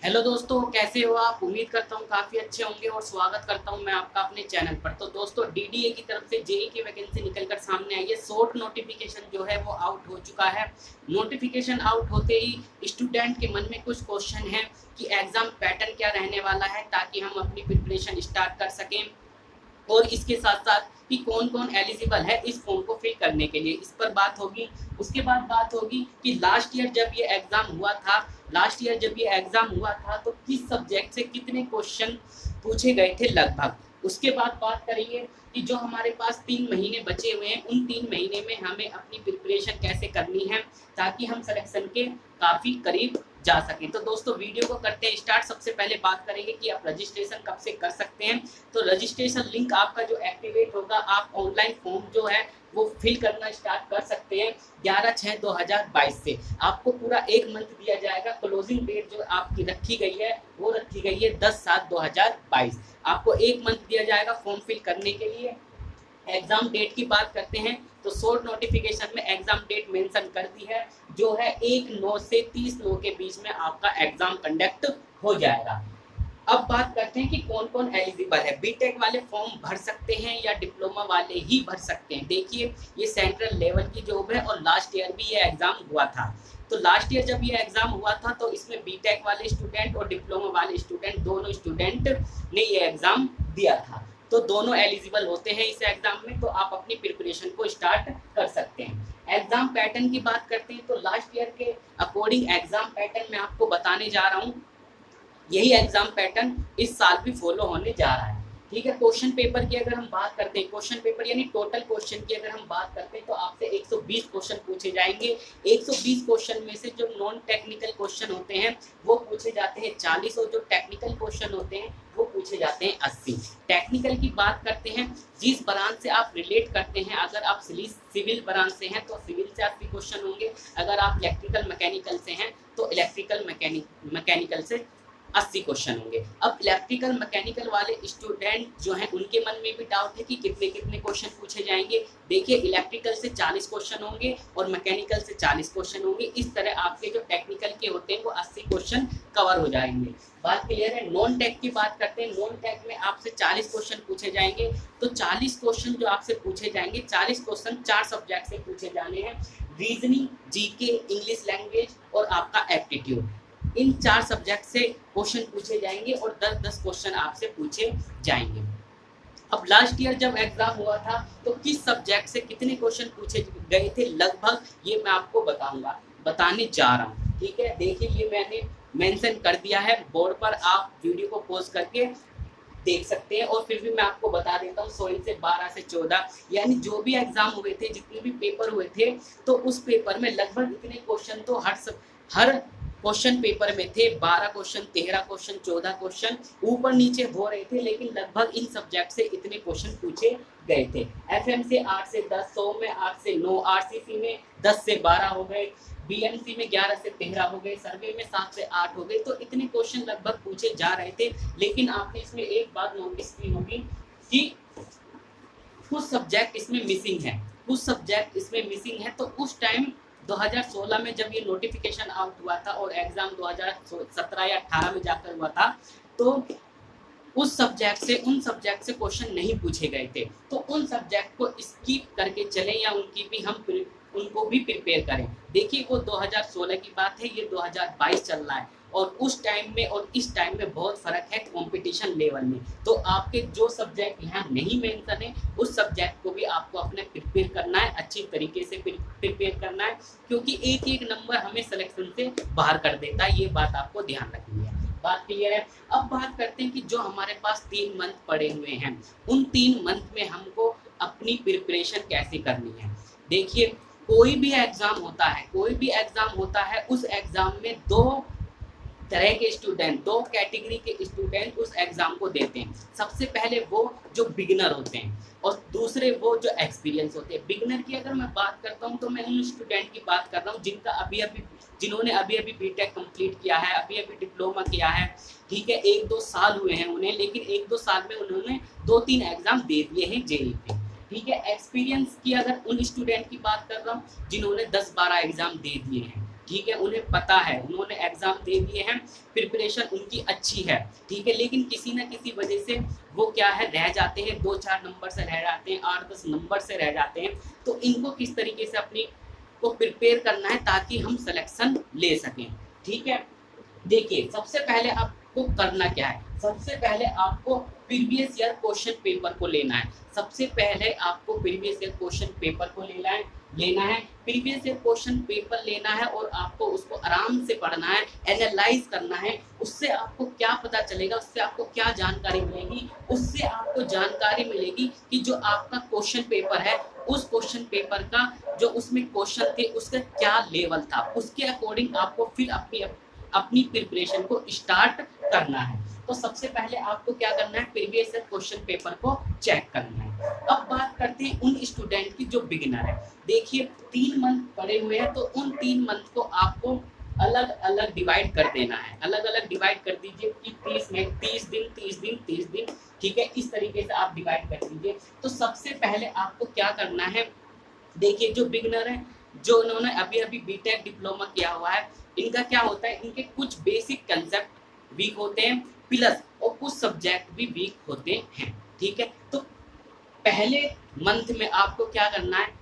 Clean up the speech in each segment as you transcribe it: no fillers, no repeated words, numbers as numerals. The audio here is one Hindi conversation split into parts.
हेलो दोस्तों, कैसे हो आप। उम्मीद करता हूँ काफ़ी अच्छे होंगे और स्वागत करता हूँ मैं आपका अपने चैनल पर। तो दोस्तों, डीडीए की तरफ से जेई की वैकेंसी निकलकर सामने आई है। शॉर्ट नोटिफिकेशन जो है वो आउट हो चुका है। नोटिफिकेशन आउट होते ही स्टूडेंट के मन में कुछ क्वेश्चन है कि एग्ज़ाम पैटर्न क्या रहने वाला है, ताकि हम अपनी प्रिपरेशन स्टार्ट कर सकें। और इसके साथ साथ कि कौन कौन एलिजिबल है इस फॉर्म को फिल करने के लिए, इस पर बात होगी। उसके बाद बात होगी कि लास्ट ईयर जब ये एग्ज़ाम हुआ था तो किस सब्जेक्ट से कितने क्वेश्चन पूछे गए थे लगभग। उसके बाद बात करेंगे कि जो हमारे पास 3 महीने बचे हुए हैं, उन 3 महीने में हमें अपनी प्रिपरेशन कैसे करनी है ताकि हम सिलेक्शन के काफ़ी करीब जा सकें। तो दोस्तों, वीडियो को करते हैं स्टार्ट। सबसे पहले बात करेंगे कि आप रजिस्ट्रेशन कब से कर सकते हैं। तो रजिस्ट्रेशन लिंक आपका जो एक्टिवेट होगा, आप ऑनलाइन फॉर्म जो है वो फिल करना स्टार्ट कर सकते हैं 11/6/2022 से। आपको पूरा 1 मंथ दिया जाएगा। क्लोजिंग डेट जो आपकी रखी गई है वो रखी गई है 10/7/2022। आपको 1 मंथ दिया जाएगा फॉर्म फिल करने के लिए। एग्जाम डेट की बात करते हैं तो शॉर्ट नोटिफिकेशन में एग्जाम डेट मेंशन कर दी है, जो है 1/9 से 30/9 के बीच में आपका एग्जाम कंडक्ट हो जाएगा। अब बात करते हैं कि कौन कौन एलिजिबल है। बीटेक वाले फॉर्म भर सकते हैं या डिप्लोमा वाले ही भर सकते हैं। देखिए, ये सेंट्रल लेवल की जॉब है और लास्ट ईयर भी ये एग्जाम हुआ था। तो लास्ट ईयर जब ये एग्जाम हुआ था तो इसमें बीटेक वाले स्टूडेंट और डिप्लोमा वाले स्टूडेंट, दोनों स्टूडेंट ने ये एग्जाम दिया था। तो दोनों एलिजिबल होते हैं इस एग्जाम में। तो आप अपनी प्रिपरेशन को स्टार्ट कर सकते हैं। एग्जाम पैटर्न की बात करते हैं तो लास्ट ईयर के अकॉर्डिंग एग्जाम पैटर्न मैं आपको बताने जा रहा हूँ। यही एग्जाम पैटर्न इस साल भी फॉलो होने जा रहा है। ठीक है। क्वेश्चन पेपर की अगर हम बात करते हैं, क्वेश्चन पेपर यानी टोटल क्वेश्चन की अगर हम बात करते हैं तो आपसे 120 क्वेश्चन पूछे जाएंगे। 120 क्वेश्चन में से जो नॉन टेक्निकल क्वेश्चन होते हैं वो पूछे जाते हैं 40 और जो टेक्निकल क्वेश्चन होते हैं वो पूछे जाते हैं 80। टेक्निकल की बात करते हैं, जिस ब्रांच से आप रिलेट करते हैं। अगर आप सिविल ब्रांच से हैं तो सिविल से 80 क्वेश्चन होंगे। अगर आप इलेक्ट्रिकल मैकेनिकल से हैं तो इलेक्ट्रिकल मैकेनिकल से 80 क्वेश्चन होंगे। अब इलेक्ट्रिकल मैकेनिकल वाले स्टूडेंट जो हैं उनके मन में भी डाउट है कि कितने कितने क्वेश्चन पूछे जाएंगे। देखिए, इलेक्ट्रिकल से 40 क्वेश्चन होंगे और मैकेनिकल से 40 क्वेश्चन होंगे। इस तरह आपके जो टेक्निकल के होते हैं वो 80 क्वेश्चन कवर हो जाएंगे। बात क्लियर है। नॉन टेक की बात करते हैं। नॉन टेक में आपसे 40 क्वेश्चन पूछे जाएंगे। तो 40 क्वेश्चन जो आपसे पूछे जाएंगे, 40 क्वेश्चन 4 सब्जेक्ट से पूछे जाने हैं। रीजनिंग, जीके, इंग्लिश लैंग्वेज और आपका एप्टीट्यूड। इन 4 सब्जेक्ट से क्वेश्चन पूछे जाएंगे और 10-10 क्वेश्चन आपसे पूछे जाएंगे। अब लास्ट ईयर जब एग्जाम हुआ था तो किस सब्जेक्ट से कितने क्वेश्चन पूछे गए थे लगभग, ये मैं आपको बताने जा रहा हूँ। ठीक है। देखिए, ये मैंने मेंशन कर दिया है बोर्ड पर, आप वीडियो को पॉज करके देख सकते हैं। और फिर भी मैं आपको बता देता हूँ, 16 से 12 से 14 यानी जो भी एग्जाम हुए थे, जितने भी पेपर हुए थे, तो उस पेपर में लगभग इतने क्वेश्चन तो हर क्वेश्चन पेपर में थे। 12 क्वेश्चन, 13 क्वेश्चन, 14 क्वेश्चन ऊपर नीचे हो रहे थे, लेकिन लगभग इन सब्जेक्ट से इतने क्वेश्चन पूछे गए थे। एफएम से 8 से 10, 100 में 8 से 9, आरसीसी में 10 से 12 हो गए, बीएमसी में 11 से 13 हो गए, सर्वे में 7 से 8 हो गए। तो इतने क्वेश्चन लगभग पूछे जा रहे थे। लेकिन आपने इसमें एक बात नोटिस की होगी कि कुछ सब्जेक्ट इसमें मिसिंग है। तो उस टाइम 2016 में जब ये नोटिफिकेशन आउट हुआ था और एग्जाम 2017 या 18 में जाकर हुआ था, तो उन सब्जेक्ट से क्वेश्चन नहीं पूछे गए थे। तो उन सब्जेक्ट को स्किप करके चलें या उनको भी प्रिपेयर करें। देखिए, वो 2016 की बात है, ये 2022 चल रहा है और उस टाइम में और इस टाइम में बहुत फ़र्क है कंपटीशन लेवल में। तो आपके जो सब्जेक्ट यहाँ नहीं मेंशन है, उस सब्जेक्ट को भी आपको अपने प्रिपेयर करना है, अच्छी तरीके से प्रिपेयर करना है, क्योंकि एक एक नंबर हमें सिलेक्शन से बाहर कर देता है। ये बात आपको ध्यान रखनी है। बात क्लियर है। अब बात करते हैं कि जो हमारे पास 3 मंथ पड़े हुए हैं, उन 3 मंथ में हमको अपनी प्रिपरेशन कैसे करनी है। देखिए, कोई भी एग्ज़ाम होता है, उस एग्ज़ाम में 2 तरह के स्टूडेंट, 2 कैटेगरी के स्टूडेंट उस एग्ज़ाम को देते हैं। सबसे पहले वो जो बिगिनर होते हैं और दूसरे वो जो एक्सपीरियंस होते हैं। बिगिनर की अगर मैं बात करता हूँ तो मैं उन स्टूडेंट की बात कर रहा हूँ जिन्होंने अभी बीटेक कंप्लीट किया है, अभी डिप्लोमा किया है। ठीक है। 1-2 साल हुए हैं उन्हें, लेकिन 1-2 साल में उन्होंने 2-3 एग्ज़ाम दे दिए हैं जेईई पे। ठीक है। एक्सपीरियंस की अगर उन स्टूडेंट की बात कर रहा हूँ जिन्होंने 10-12 एग्ज़ाम दे दिए हैं। ठीक है, उन्हें पता है, उन्होंने एग्जाम दे दिए हैं, प्रिपरेशन उनकी अच्छी है, ठीक है, लेकिन किसी न किसी वजह से वो क्या है रह जाते हैं, 2-4 नंबर से रह जाते हैं, 8-10 नंबर से रह जाते हैं। तो इनको किस तरीके से अपनी को प्रिपेयर करना है ताकि हम सिलेक्शन ले सकें, ठीक है। देखिए सबसे पहले आपको करना क्या है, सबसे पहले आपको प्रीवियस ईयर क्वेश्चन पेपर को लेना है। सबसे पहले आपको प्रीवियस ईयर क्वेश्चन पेपर को लेना है, प्रीवियस ईयर क्वेश्चन पेपर लेना है और आपको उसको आराम से पढ़ना है, एनालाइज करना है। उससे आपको क्या पता चलेगा, उससे आपको क्या जानकारी मिलेगी, उससे आपको जानकारी मिलेगी कि जो आपका क्वेश्चन पेपर है उस क्वेश्चन पेपर का जो उसमें क्वेश्चन थे उसका क्या लेवल था, उसके अकॉर्डिंग आपको फिर अपनी प्रिपरेशन को स्टार्ट करना है। तो सबसे पहले आपको क्या करना है, प्रीवियस ईयर क्वेश्चन पेपर को चेक करना है। अब बात करते हैं उन स्टूडेंट की जो बिगिनर है। देखिए 3 मंथ पढ़े हुए हैं, तो उन 3 मंथ को आपको अलग अलग डिवाइड कर देना है, अलग अलग डिवाइड कर दीजिए कि 30 दिन 30 दिन, ठीक है, इस तरीके से आप डिवाइड कर दीजिए। तो सबसे पहले आपको क्या करना है, देखिए जो बिगिनर है, जो उन्होंने अभी अभी बीटेक डिप्लोमा किया हुआ है, इनका क्या होता है, इनके कुछ बेसिक कंसेप्ट वीक होते हैं प्लस और कुछ सब्जेक्ट भी वीक होते हैं, ठीक है। तो पहले मंथ में आपको क्या करना है,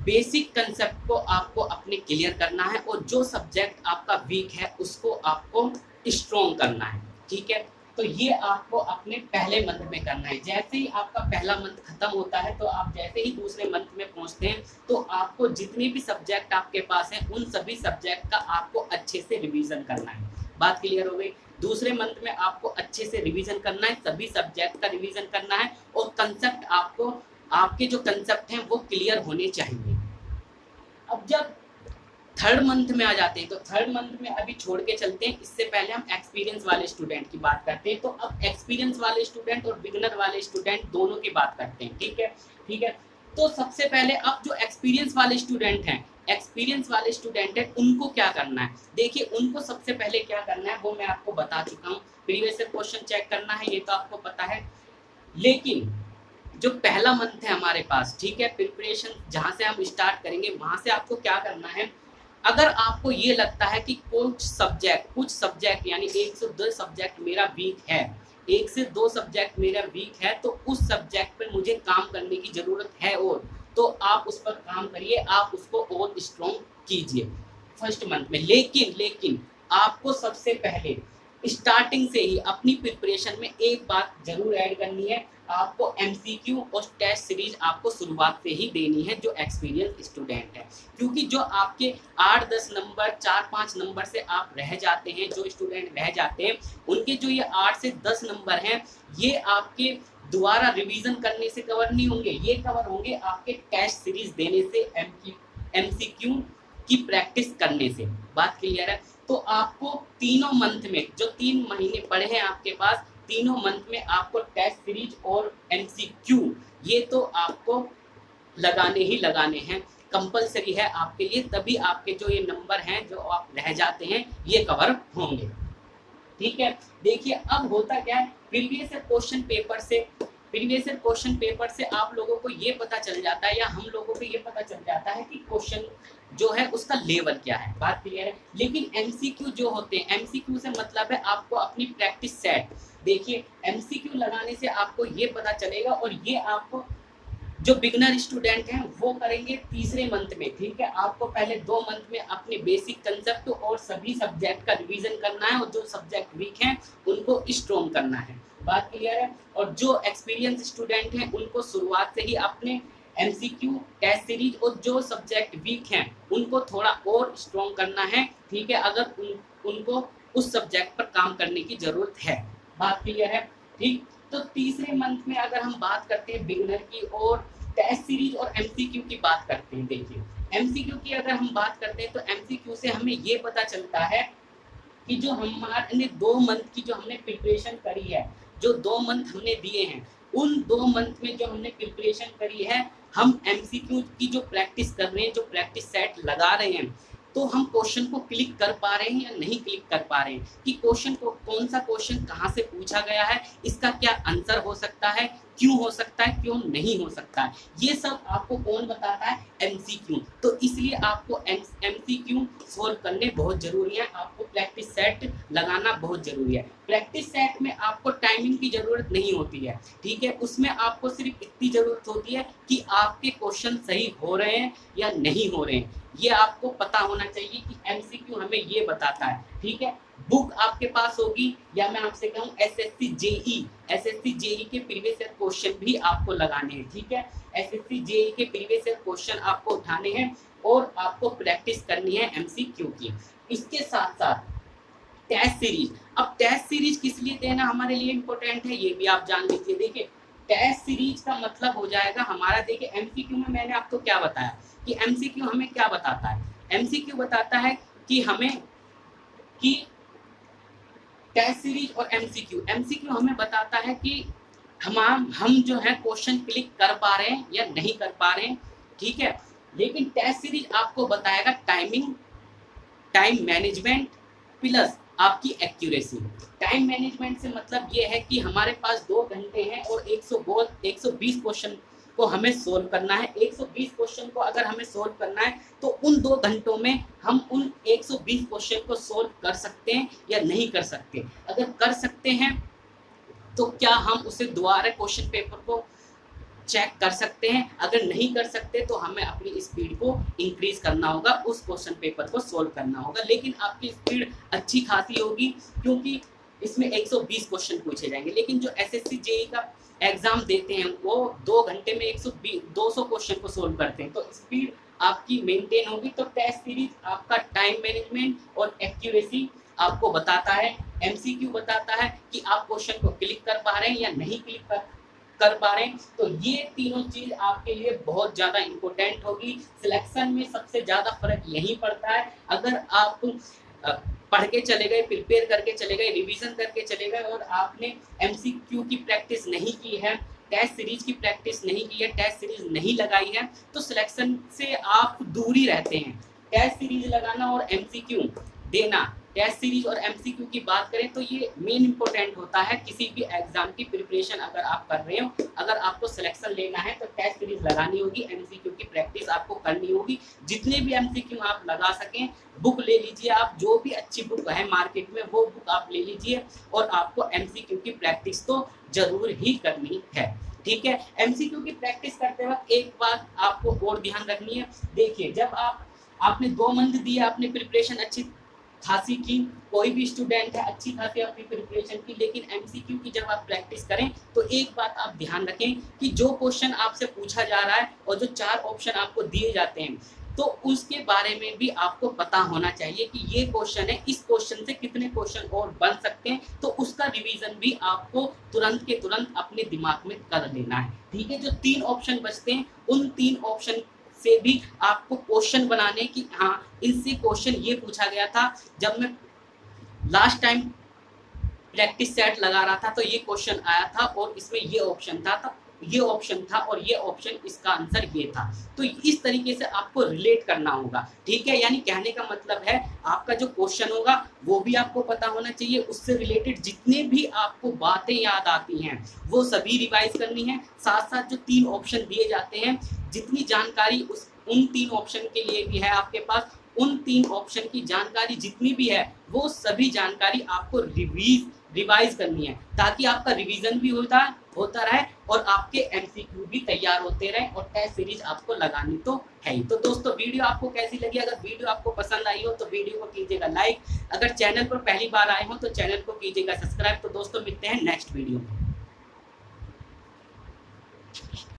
बेसिक कंसेप्ट को आपको अपने क्लियर करना है और जो सब्जेक्ट आपका वीक है उसको आपको स्ट्रॉन्ग करना है, ठीक है। तो ये आपको अपने पहले मंथ में करना है। जैसे ही आपका पहला मंथ खत्म होता है तो आप जैसे ही दूसरे मंथ में पहुंचते हैं तो आपको जितने भी सब्जेक्ट आपके पास हैं उन सभी सब्जेक्ट का आपको अच्छे से रिवीजन करना है। बात क्लियर हो गई। दूसरे मंथ में आपको अच्छे से रिवीजन करना है, सभी सब्जेक्ट का रिवीजन करना है और कंसेप्ट आपको, आपके जो कंसेप्ट हैं वो क्लियर होने चाहिए। अब जब थर्ड मंथ में आ जाते हैं तो थर्ड मंथ में अभी छोड़ के चलते हैं, इससे पहले हम एक्सपीरियंस वाले स्टूडेंट की बात करते हैं। तो अब एक्सपीरियंस वाले स्टूडेंट और बिगिनर वाले स्टूडेंट दोनों की बात करते हैं, ठीक है, ठीक है। तो सबसे पहले अब जो एक्सपीरियंस वाले स्टूडेंट हैं, एक्सपीरियंस वाले स्टूडेंट हैं, उनको क्या करना है, देखिए उनको सबसे पहले क्या करना है वो मैं आपको बता चुका हूँ। प्रीवियस ईयर क्वेश्चन चेक करना है, ये तो आपको पता है, लेकिन जो पहला मंथ है हमारे पास, ठीक है, प्रिपरेशन जहाँ से हम स्टार्ट करेंगे वहाँ से आपको क्या करना है, अगर आपको ये लगता है कि कुछ सब्जेक्ट यानी 1 से 2 सब्जेक्ट मेरा वीक है, 1 से 2 सब्जेक्ट मेरा वीक है, तो उस सब्जेक्ट पर मुझे काम करने की ज़रूरत है और तो आप उस पर काम करिए, आप उसको और स्ट्रॉन्ग कीजिए फर्स्ट मंथ में। लेकिन आपको सबसे पहले स्टार्टिंग से ही अपनी प्रिपरेशन में एक बात जरूर ऐड करनी है, आपको एमसीक्यू और टेस्ट सीरीज आपको शुरुआत से ही देनी है जो एक्सपीरियंस स्टूडेंट है, क्योंकि जो आपके 8-10 नंबर 4-5 नंबर से आप रह जाते हैं, जो स्टूडेंट रह जाते हैं उनके जो ये 8 से 10 नंबर हैं ये आपके दोबारा रिवीजन करने से कवर नहीं होंगे, ये कवर होंगे आपके टेस्ट सीरीज देने से, एमसीक्यू की प्रैक्टिस करने से। बात क्लियर है। तो आपको तीनों मंथ में जो 3 महीने पड़े हैं आपके पास, तीनों मंथ में आपको टेस्ट सीरीज और एमसीक्यू ये तो आपको लगाने ही लगाने हैं, कंपलसरी है आपके लिए, तभी आपके जो ये नंबर हैं जो आप रह जाते हैं ये कवर होंगे, ठीक है। देखिए अब होता क्या है, प्रीवियस क्वेश्चन पेपर से आप लोगों को ये पता चल जाता है या हम लोगों को ये पता चल जाता है कि क्वेश्चन जो है उसका लेवल क्या है। बात क्लियर है। लेकिन एमसीक्यू जो होते हैं, एमसीक्यू से मतलब है आपको अपनी प्रैक्टिस सेट, देखिए एमसीक्यू लगाने से आपको ये पता चलेगा और ये आपको जो बिगनर स्टूडेंट हैं वो करेंगे तीसरे मंथ में, ठीक है। आपको पहले 2 मंथ में अपने बेसिक कंसेप्ट और सभी सब्जेक्ट का रिवीजन करना है और जो सब्जेक्ट वीक हैं उनको स्ट्रॉन्ग करना है। बात क्लियर है। और जो एक्सपीरियंस स्टूडेंट हैं उनको शुरुआत से ही अपने एमसीक्यू टेस्ट सीरीज और जो सब्जेक्ट वीक हैं उनको थोड़ा और स्ट्रॉन्ग करना है, ठीक है, अगर उनको उस सब्जेक्ट पर काम करने की जरूरत है। बात क्लियर है, ठीक। तो तीसरे मंथ में अगर हम बात करते हैं बिगिनर की और टेस्ट सीरीज और एमसीक्यू की बात करते हैं, देखिए एमसीक्यू की अगर हम बात करते हैं तो एमसीक्यू से हमें ये पता चलता है कि जो हमारे 2 मंथ की जो हमने प्रिपरेशन करी है, जो 2 मंथ हमने दिए हैं, उन 2 मंथ में जो हमने प्रिपरेशन करी है, हम एमसीक्यू की जो प्रैक्टिस कर रहे हैं, जो प्रैक्टिस सेट लगा रहे हैं, तो हम क्वेश्चन को क्लिक कर पा रहे हैं या नहीं क्लिक कर पा रहे हैं कि क्वेश्चन को कौन सा क्वेश्चन कहाँ से पूछा गया है, इसका क्या आंसर हो सकता है, क्यों हो सकता है, क्यों नहीं हो सकता है, ये सब आपको कौन बताता है, एमसीक्यू। तो इसलिए आपको एमसीक्यू सोल्व करने बहुत जरूरी है, आपको प्रैक्टिस सेट लगाना बहुत जरूरी है। प्रैक्टिस सेट में आपको टाइमिंग की जरूरत नहीं होती है, ठीक है, उसमें आपको सिर्फ इतनी जरूरत होती है कि आपके क्वेश्चन सही हो रहे हैं या नहीं हो रहे हैं, ये आपको पता होना चाहिए कि एमसीक्यू हमें ये बताता है, ठीक है। बुक आपके पास होगी, या मैं आपसे कहूँ एसएससी जेई के प्रीवियस ईयर क्वेश्चन भी आपको लगाने हैं, ठीक है। एसएससी जेई के प्रीवियस ईयर क्वेश्चन आपको उठाने हैं और आपको प्रैक्टिस करनी है एमसीक्यू की। इसके साथ साथ टेस्ट सीरीज, अब टेस्ट सीरीज किस लिए देना हमारे लिए इम्पोर्टेंट है, ये भी आप जान लीजिए। देखिए टेस्ट सीरीज का मतलब हो जाएगा हमारा, देखिए एमसीक्यू में मैंने आपको क्या बताया कि एमसीक्यू हमें क्या बताता है, एमसीक्यू बताता है कि हमें कि टेस्ट सीरीज और एमसीक्यू हमें बताता है कि हम जो है क्वेश्चन क्लिक कर पा रहे हैं या नहीं कर पा रहे हैं, ठीक है। लेकिन टेस्ट सीरीज आपको बताएगा टाइम मैनेजमेंट प्लस आपकी एक्यूरेसी। टाइम मैनेजमेंट से मतलब ये है कि हमारे पास 2 घंटे हैं और 120 क्वेश्चन को हमें सोल्व करना है। 120 क्वेश्चन को अगर हमें सोल्व करना है तो उन 2 घंटों में हम उन 120 क्वेश्चन को सोल्व कर सकते हैं या नहीं कर सकते। अगर कर सकते हैं तो क्या हम उसे दोबारा क्वेश्चन पेपर को चेक कर सकते हैं, अगर नहीं कर सकते तो हमें अपनी स्पीड को इंक्रीज करना होगा, उस क्वेश्चन पेपर को सोल्व करना होगा। लेकिन आपकी स्पीड अच्छी खासी होगी क्योंकि इसमें 120 क्वेश्चन पूछे जाएंगे। लेकिन जो एसएससी जेई का एग्जाम देते हैं वो 2 घंटे में 200 क्वेश्चन को सोल्व करते हैं, तो स्पीड आपकी मेंटेन होगी। तो टेस्ट सीरीज आपका टाइम मैनेजमेंट और एक्यूरेसी आपको बताता है, एमसीक्यू बताता है कि आप क्वेश्चन को क्लिक कर पा रहे हैं या नहीं क्लिक कर पा रहे हैं। तो ये तीनों चीज आपके लिए बहुत ज्यादा इंपॉर्टेंट होगी। सिलेक्शन में सबसे ज्यादा फर्क यही पड़ता है, अगर आप पढ़ के चले गए, प्रिपेयर करके चले गए, रिवीजन करके चले गए और आपने एमसीक्यू की प्रैक्टिस नहीं की है, टेस्ट सीरीज की प्रैक्टिस नहीं की है, टेस्ट सीरीज नहीं लगाई है, तो सिलेक्शन से आप दूर ही रहते हैं। टेस्ट सीरीज लगाना और एमसीक्यू देना, टेस्ट सीरीज और एमसीक्यू की बात करें तो ये मेन इंपॉर्टेंट होता है किसी भी एग्जाम की प्रिपरेशन अगर आप कर रहे हो। अगर आपको सिलेक्शन लेना है तो टेस्ट सीरीज लगानी होगी, एमसीक्यू की प्रैक्टिस आपको करनी होगी। जितने भी एमसीक्यू आप लगा सकें, बुक ले लीजिए, आप जो भी अच्छी बुक है मार्केट में वो बुक आप ले लीजिए और आपको एमसीक्यू की प्रैक्टिस तो जरूर ही करनी है, ठीक है। एमसीक्यू की प्रैक्टिस करते वक्त एक बात आपको और ध्यान रखनी है। देखिए जब आपने 2 मंथ दिए, आपने प्रिपरेशन अच्छी खासी की, कोई भी स्टूडेंट है अच्छी खासी अपनी प्रिपरेशन की, लेकिन एमसीक्यू की जब आप प्रैक्टिस करें तो एक बात आप ध्यान रखें कि जो क्वेश्चन आपसे पूछा जा रहा है और जो 4 ऑप्शन आपको दिए जाते हैं तो उसके बारे में भी आपको पता होना चाहिए कि ये क्वेश्चन है, इस क्वेश्चन से कितने क्वेश्चन और बन सकते हैं, तो उसका रिवीजन भी आपको तुरंत के तुरंत अपने दिमाग में कर लेना है, ठीक है। जो 3 ऑप्शन बचते हैं उन 3 ऑप्शन से भी आपको क्वेश्चन बनाने की, हाँ इनसे क्वेश्चन ये पूछा गया था जब मैं लास्ट टाइम प्रैक्टिस सेट लगा रहा था तो ये क्वेश्चन आया था और इसमें ये ऑप्शन था, तो ये ऑप्शन था और ये ऑप्शन, इसका आंसर ये था। तो इस तरीके से आपको रिलेट करना होगा, ठीक है। यानी कहने का मतलब है आपका जो क्वेश्चन होगा वो भी आपको पता होना चाहिए, उससे रिलेटेड जितने भी आपको बातें याद आती हैं वो सभी रिवाइज करनी है। साथ साथ जो 3 ऑप्शन दिए जाते हैं, जितनी जानकारी उन 3 ऑप्शन के लिए भी है आपके पास, उन 3 ऑप्शन की जानकारी जितनी भी है वो सभी जानकारी आपको रिवाइज करनी है, ताकि आपका रिवीजन भी होता रहे और आपके एमसीक्यू भी तैयार होते रहे और टेस्ट सीरीज आपको लगानी तो है ही। तो दोस्तों वीडियो आपको कैसी लगी? अगर वीडियो आपको पसंद आई हो तो वीडियो को कीजिएगा लाइक, अगर चैनल पर पहली बार आए हो तो चैनल को कीजिएगा सब्सक्राइब। तो दोस्तों मिलते हैं नेक्स्ट वीडियो में।